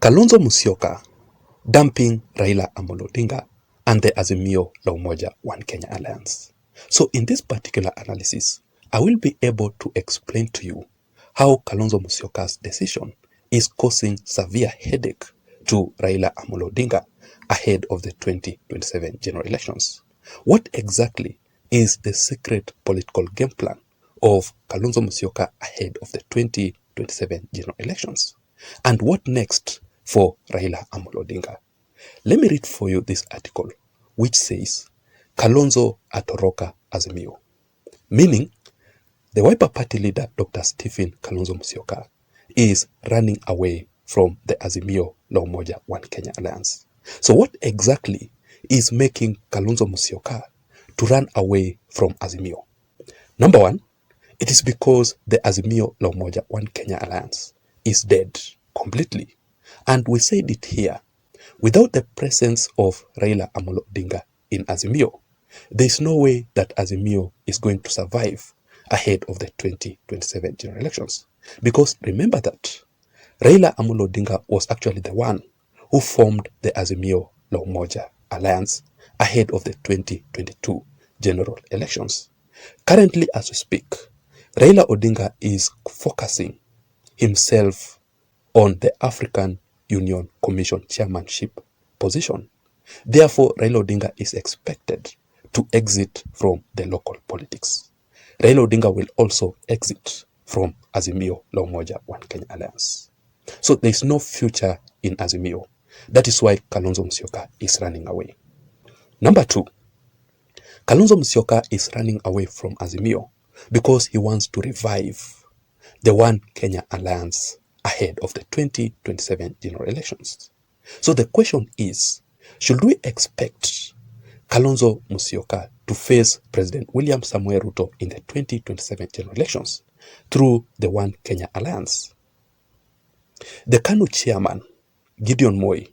Kalonzo Musyoka dumping Raila Amolo Odinga and the Azimio la Umoja One Kenya Alliance. So in this particular analysis, I will be able to explain to you how Kalonzo Musyoka's decision is causing severe headache to Raila Amolo Odinga ahead of the 2027 general elections. What exactly is the secret political game plan of Kalonzo Musyoka ahead of the 2027 general elections? And what next for Raila Amolo Odinga? Let me read for you this article, which says, Kalonzo atoroka Azimio, meaning the Wiper Party leader, Dr. Stephen Kalonzo Musyoka, is running away from the Azimio la Umoja One Kenya Alliance. So what exactly is making Kalonzo Musyoka to run away from Azimio? Number one, it is because the Azimio la Umoja One Kenya Alliance is dead completely. And we said it here, without the presence of Raila Amolo Odinga in Azimio, there is no way that Azimio is going to survive ahead of the 2027 general elections. Because remember that Raila Amolo Odinga was actually the one who formed the Azimio la Umoja Alliance ahead of the 2022 general elections. Currently, as we speak, Raila Odinga is focusing himself on the African Union Commission chairmanship position. Therefore, Raila Odinga is expected to exit from the local politics. Raila Odinga will also exit from Azimio la Umoja One Kenya Alliance. So there is no future in Azimio. That is why Kalonzo Musyoka is running away. Number two, Kalonzo Musyoka is running away from Azimio because he wants to revive the One Kenya Alliance ahead of the 2027 general elections. So the question is, should we expect Kalonzo Musyoka to face President William Samoei Ruto in the 2027 general elections through the One Kenya Alliance? The KANU chairman, Gideon Moi,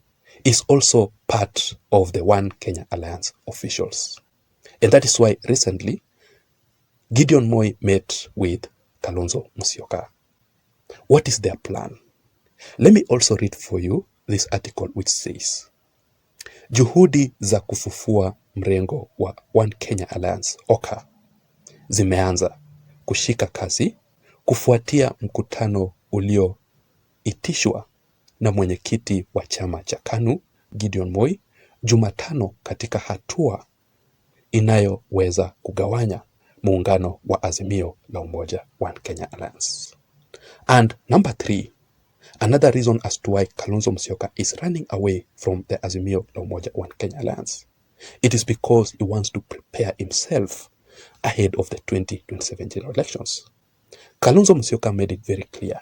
is also part of the One Kenya Alliance officials. And that is why recently, Gideon Moi met with Kalonzo Musyoka. What is their plan? Let me also read for you this article which says, Juhudi za kufufua mrengo wa One Kenya Alliance OKA zimeanza kushika kasi kufuatia mkutano ulioitishwa na mwenyekiti wa chama cha KANU Gideon Moi Jumatano katika hatua inayoweza kugawanya muungano wa Azimio la Umoja One Kenya Alliance. And number three, another reason as to why Kalonzo Musyoka is running away from the Azimio la Umoja One Kenya Alliance, it is because he wants to prepare himself ahead of the 2027 general elections. Kalonzo Musyoka made it very clear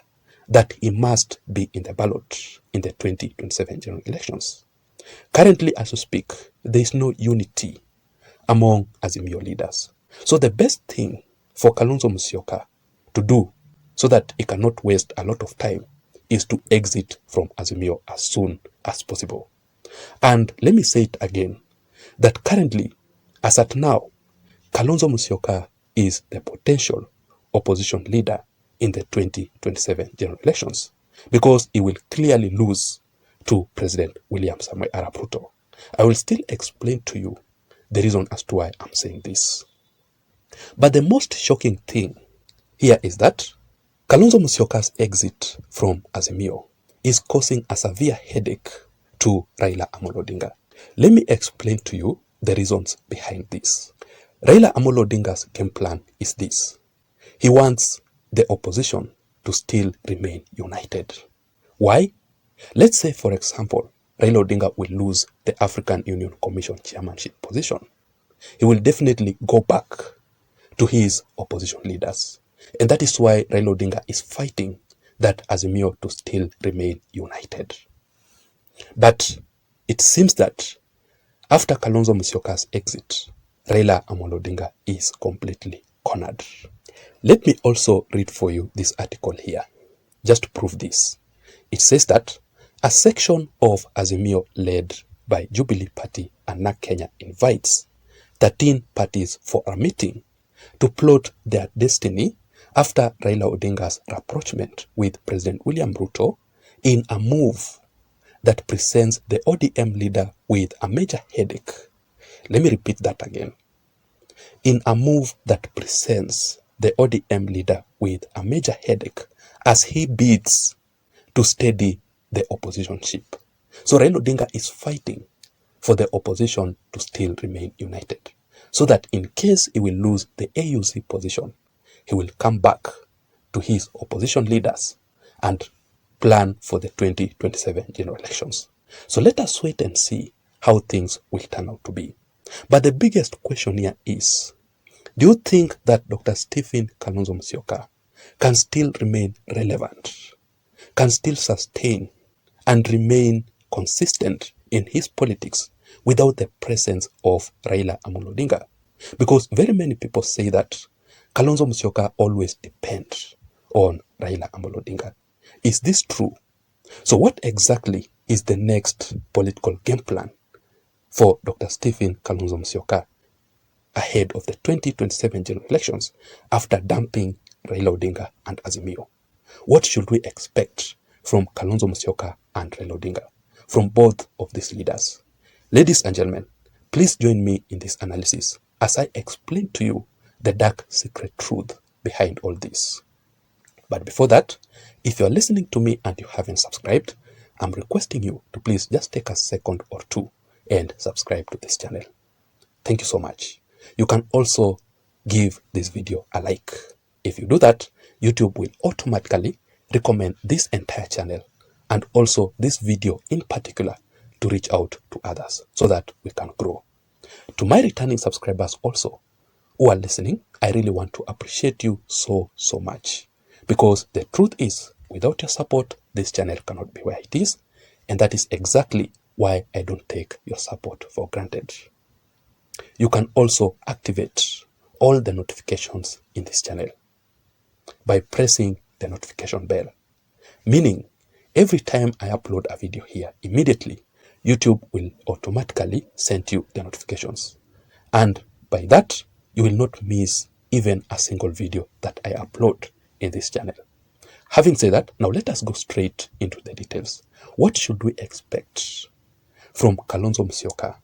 that he must be in the ballot in the 2027 general elections. Currently, as we speak, there is no unity among Azimio leaders. So the best thing for Kalonzo Musyoka to do so that he cannot waste a lot of time is to exit from Azimio as soon as possible. And let me say it again, that currently, as at now, Kalonzo Musyoka is the potential opposition leader in the 2027 general elections because he will clearly lose to President William Samoei Arap Ruto. I will still explain to you the reason as to why I'm saying this. But the most shocking thing here is that Kalonzo Musyoka's exit from Azimio is causing a severe headache to Raila Amolo Odinga. Let me explain to you the reasons behind this. Raila Amolo Odinga's game plan is this. He wants the opposition to still remain united. Why? Let's say, for example, Raila Odinga will lose the African Union Commission chairmanship position. He will definitely go back to his opposition leaders. And that is why Raila Odinga is fighting that Azimio to still remain united. But it seems that after Kalonzo Musyoka's exit, Raila Amolo Odinga is completely cornered. Let me also read for you this article here, just to prove this. It says that a section of Azimio led by Jubilee Party and NARC Kenya invites 13 parties for a meeting to plot their destiny after Raila Odinga's rapprochement with President William Ruto in a move that presents the ODM leader with a major headache. Let me repeat that again. In a move that presents the ODM leader with a major headache as he bids to steady the opposition ship. So Raila Odinga is fighting for the opposition to still remain united, so that in case he will lose the AUC position, he will come back to his opposition leaders and plan for the 2027 general elections. So let us wait and see how things will turn out to be. But the biggest question here is, do you think that Dr. Stephen Kalonzo Musyoka can still remain relevant, can still sustain and remain consistent in his politics without the presence of Raila Amolo Odinga? Because very many people say that Kalonzo Musyoka always depends on Raila Amolo Odinga. Is this true? So what exactly is the next political game plan for Dr. Stephen Kalonzo Musyoka ahead of the 2027 general elections after dumping Raila Odinga and Azimio? What should we expect from Kalonzo Musyoka and Raila Odinga, from both of these leaders? Ladies and gentlemen, please join me in this analysis as I explain to you the dark secret truth behind all this. But before that, if you're listening to me and you haven't subscribed, I'm requesting you to please just take a second or two and subscribe to this channel. Thank you so much. You can also give this video a like. If you do that, YouTube will automatically recommend this entire channel and also this video in particular to reach out to others so that we can grow. To my returning subscribers also who are listening, I really want to appreciate you so much, because the truth is, without your support, this channel cannot be where it is, and that is exactly why I don't take your support for granted. You can also activate all the notifications in this channel by pressing the notification bell, meaning every time I upload a video here, immediately YouTube will automatically send you the notifications, and by that you will not miss even a single video that I upload in this channel. Having said that, now let us go straight into the details. What should we expect from Kalonzo Musyoka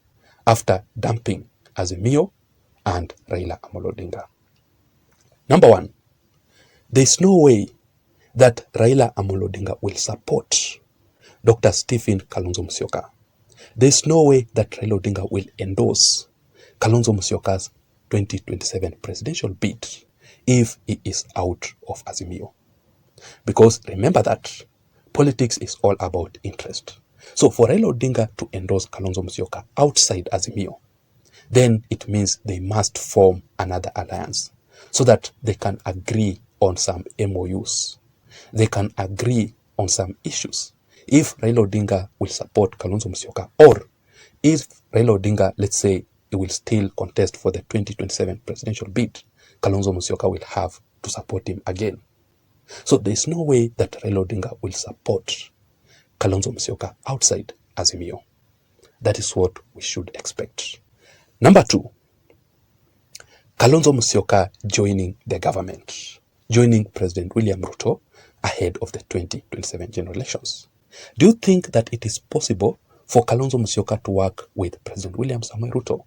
after dumping Azimio and Raila Amolo Odinga? Number one, there is no way that Raila Amolo Odinga will support Dr. Stephen Kalonzo Musyoka. There is no way that Raila Odinga will endorse Kalonzo Musyoka's 2027 presidential bid if he is out of Azimio. Because remember that politics is all about interest. So for Raila Odinga to endorse Kalonzo Musyoka outside Azimio, then it means they must form another alliance so that they can agree on some MOUs. They can agree on some issues. If Raila Odinga will support Kalonzo Musyoka, or if Raila Odinga, let's say, he will still contest for the 2027 presidential bid, Kalonzo Musyoka will have to support him again. So there is no way that Raila Odinga will support Kalonzo Musyoka outside Azimio. That is what we should expect. Number two, Kalonzo Musyoka joining the government, joining President William Ruto ahead of the 2027 general elections. Do you think that it is possible for Kalonzo Musyoka to work with President William Samoei Ruto?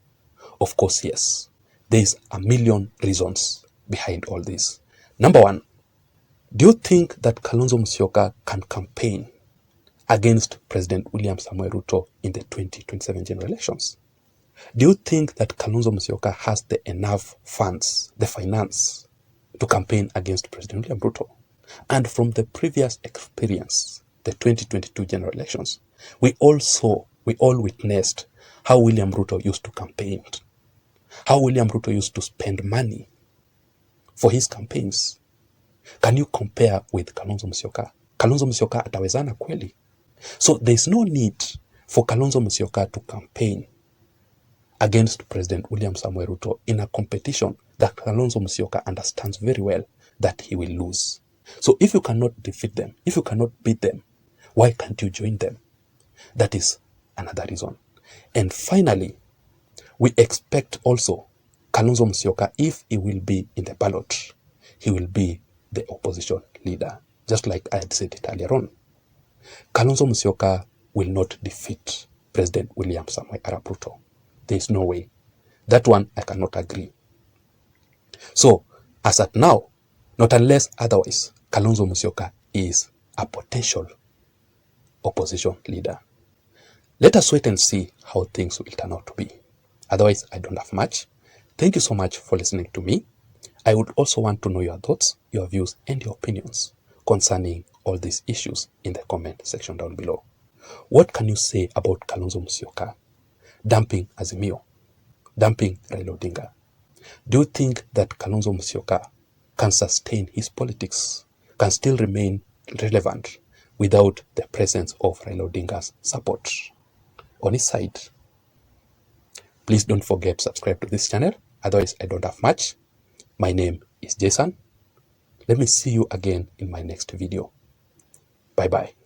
Of course, yes. There is a million reasons behind all this. Number one, do you think that Kalonzo Musyoka can campaign against President William Samoei Ruto in the 2027 general elections? Do you think that Kalonzo Musyoka has the enough funds, the finance, to campaign against President William Ruto? And from the previous experience, the 2022 general elections, we all witnessed how William Ruto used to campaign, how William Ruto used to spend money for his campaigns. Can you compare with Kalonzo Musyoka? Kalonzo Musyoka atawezana kweli? So there is no need for Kalonzo Musyoka to campaign against President William Samoei Ruto in a competition that Kalonzo Musyoka understands very well that he will lose. So if you cannot defeat them, if you cannot beat them, why can't you join them? That is another reason. And finally, we expect also Kalonzo Musyoka, if he will be in the ballot, he will be the opposition leader, just like I had said it earlier on. Kalonzo Musyoka will not defeat President William Samoei Arap Ruto. There is no way. That one I cannot agree. So, as at now, not unless otherwise, Kalonzo Musyoka is a potential opposition leader. Let us wait and see how things will turn out to be. Otherwise, I don't have much. Thank you so much for listening to me. I would also want to know your thoughts, your views, and your opinions concerning all these issues in the comment section down below. What can you say about Kalonzo Musyoka dumping Azimio, dumping Raila Odinga? Do you think that Kalonzo Musyoka can sustain his politics, can still remain relevant without the presence of Raila Odinga's support on his side? Please don't forget to subscribe to this channel. Otherwise, I don't have much. My name is Jason. Let me see you again in my next video. Bye-bye.